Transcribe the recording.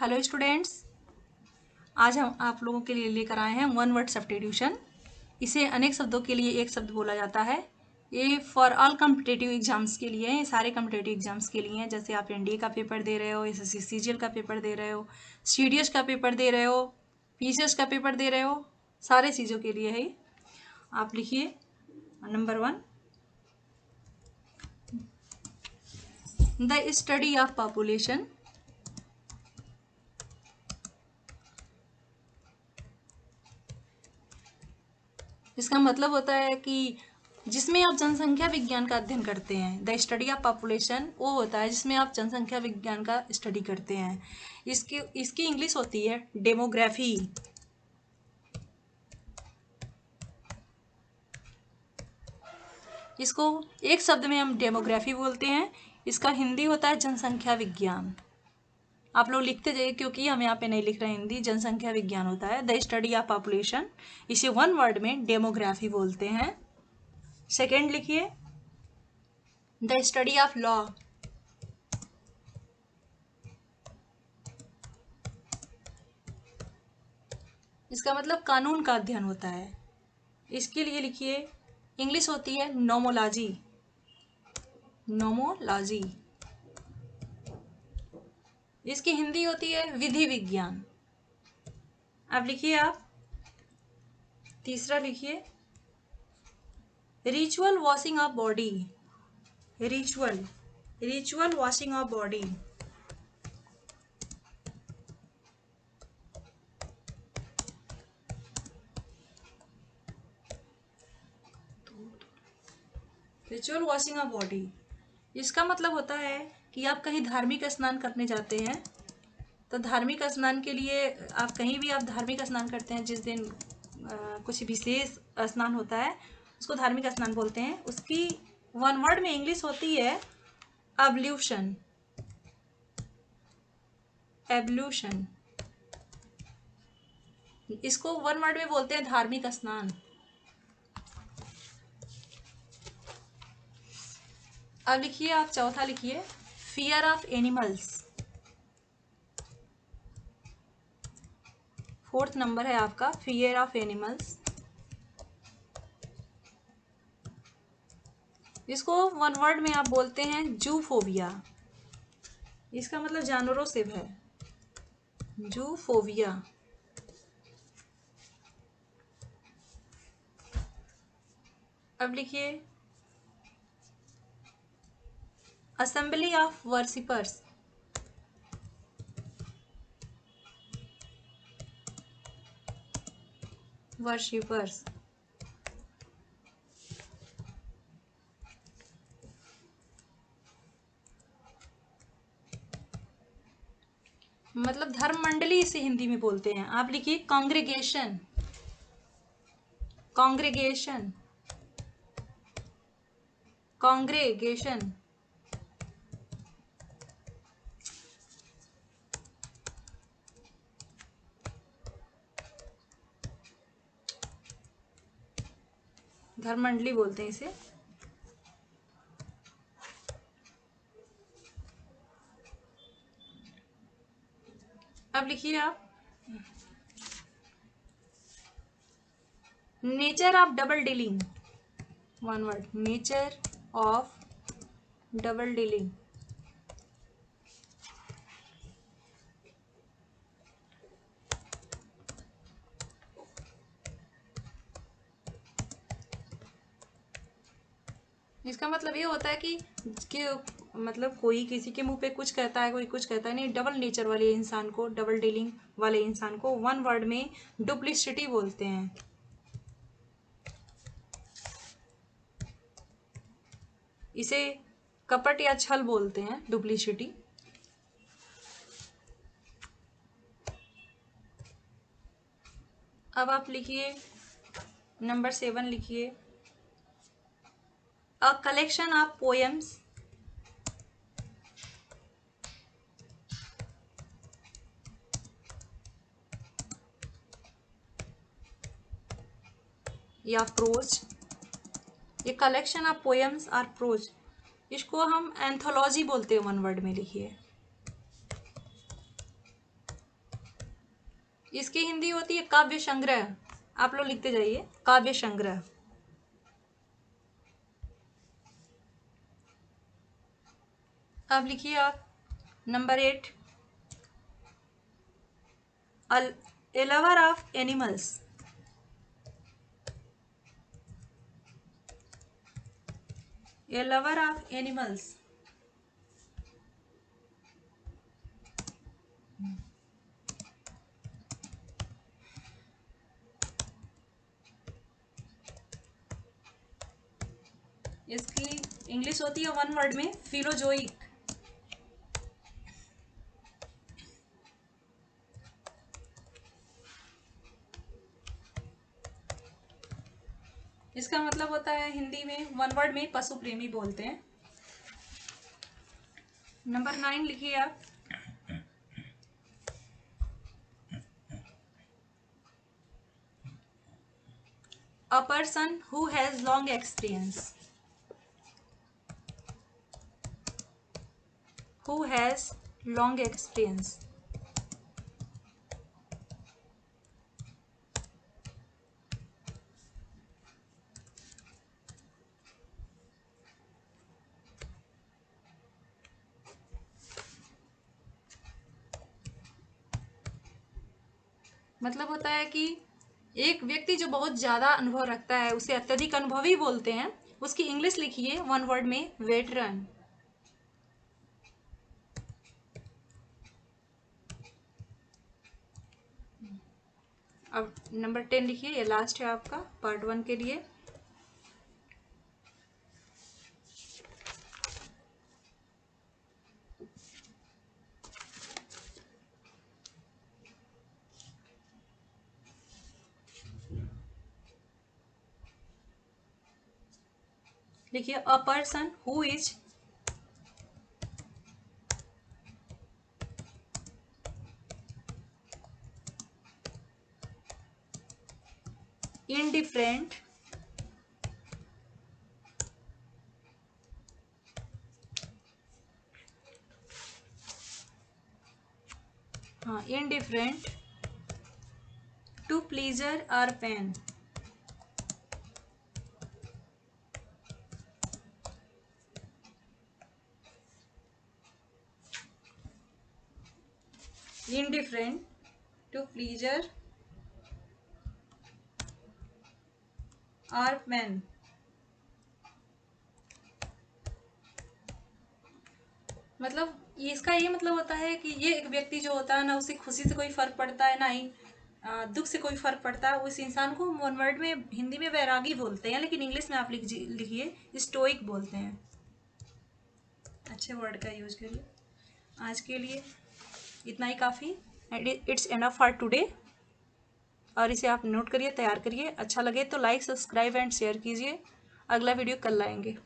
Hello students, आज हम आप लोगों के लिए लेकर आए हैं वन वर्ड सब्स्टिट्यूशन। इसे अनेक शब्दों के लिए एक शब्द बोला जाता है। ये फॉर ऑल कम्पिटेटिव एग्जाम्स के लिए है, ये सारे कम्पिटेटिव एग्जाम्स के लिए हैं। जैसे आप एनडीए का पेपर दे रहे हो, एसएससी सीजीएल का पेपर दे रहे हो, सीडीएस का पेपर दे रहे हो, पीसीएस का पेपर दे रहे हो, सारे चीज़ों के लिए है। आप लिखिए number 1, the study of population. इसका मतलब होता है कि जिसमें आप जनसंख्या विज्ञान का अध्ययन करते हैं। द स्टडी ऑफ पॉपुलेशन वो होता है जिसमें आप जनसंख्या विज्ञान का स्टडी करते हैं। इसकी इंग्लिश होती है डेमोग्राफी। इसको एक शब्द में हम डेमोग्राफी बोलते हैं। इसका हिंदी होता है जनसंख्या विज्ञान। आप लोग लिखते जाइए क्योंकि हम यहाँ पे नहीं लिख रहे हैं हिंदी। जनसंख्या विज्ञान होता है द स्टडी ऑफ पॉपुलेशन। इसे वन वर्ड में डेमोग्राफी बोलते हैं। सेकेंड लिखिए द स्टडी ऑफ लॉ। इसका मतलब कानून का अध्ययन होता है। इसके लिए लिखिए इंग्लिश होती है नोमोलॉजी। नोमोलॉजी। इसकी हिंदी होती है विधि विज्ञान। अब लिखिए आप तीसरा लिखिए ritual washing of body. Ritual washing of body. Ritual washing of body इसका मतलब होता है कि आप कहीं धार्मिक स्नान करने जाते हैं। तो धार्मिक स्नान के लिए आप कहीं भी आप धार्मिक स्नान करते हैं, जिस दिन कुछ विशेष स्नान होता है उसको धार्मिक स्नान बोलते हैं। उसकी वन वर्ड में इंग्लिश होती है अब्ल्यूशन। एब्ल्यूशन। इसको वन वर्ड में बोलते हैं धार्मिक स्नान। अब लिखिए आप चौथा लिखिए fear of animals. Fourth number है आपका फियर ऑफ एनिमल्स। इसको वन वर्ड में आप बोलते हैं जूफोबिया। इसका मतलब जानवरों से भय। जूफोबिया। अब लिखिए असेंबली ऑफ वर्शिपर्स। वर्शिपर्स मतलब धर्म मंडली इसे हिंदी में बोलते हैं। आप लिखिए कांग्रेगेशन। कांग्रेगेशन। कांग्रेगेशन। धर्म मंडली बोलते हैं इसे। अब लिखिए आप nature of double dealing. One word nature of double dealing. इसका मतलब ये होता है कि मतलब कोई किसी के मुंह पे कुछ कहता है, कोई कुछ कहता है नहीं। डबल नेचर वाले इंसान को, डबल डीलिंग वाले इंसान को वन वर्ड में डुप्लिसिटी बोलते हैं। इसे कपट या छल बोलते हैं, डुप्लिसिटी। अब आप लिखिए नंबर 7 लिखिए अ कलेक्शन ऑफ पोएम्स या प्रोज। ये कलेक्शन ऑफ पोएम्स और प्रोज, इसको हम एंथोलॉजी बोलते हैं। वन वर्ड में लिखिए इसकी हिंदी होती है काव्य संग्रह। आप लोग लिखते जाइए, काव्य संग्रह। अब लिखिए आप number 8, A lover of animals. A lover of animals. इसकी इंग्लिश होती है वन वर्ड में फिलोजोइक। इसका मतलब होता है हिंदी में वन वर्ड में पशु प्रेमी बोलते हैं। नंबर 9 लिखिए आप, a person who has long experience। who has long experience। मतलब होता है कि एक व्यक्ति जो बहुत ज्यादा अनुभव रखता है उसे अत्यधिक अनुभवी बोलते हैं। उसकी इंग्लिश लिखिए वन वर्ड में वेटरन। अब नंबर 10 लिखिए, ये लास्ट है आपका पार्ट 1 के लिए। लिखिए a person who is indifferent indifferent to pleasure or pain। indifferent to pleasure or pain। मतलब इसका ये मतलब होता है कि ये एक व्यक्ति जो होता है ना, उसे खुशी से कोई फर्क पड़ता है ना ही दुख से कोई फर्क पड़ता है। उस इंसान को वन वर्ड में हिंदी में वैरागी बोलते हैं, लेकिन इंग्लिश में आप लिखिए स्टोइक बोलते हैं। अच्छे वर्ड का यूज करिए। आज के लिए इतना ही काफ़ी। It's enough for today. और इसे आप नोट करिए, तैयार करिए। अच्छा लगे तो लाइक, सब्सक्राइब एंड शेयर कीजिए। अगला वीडियो कल लाएंगे।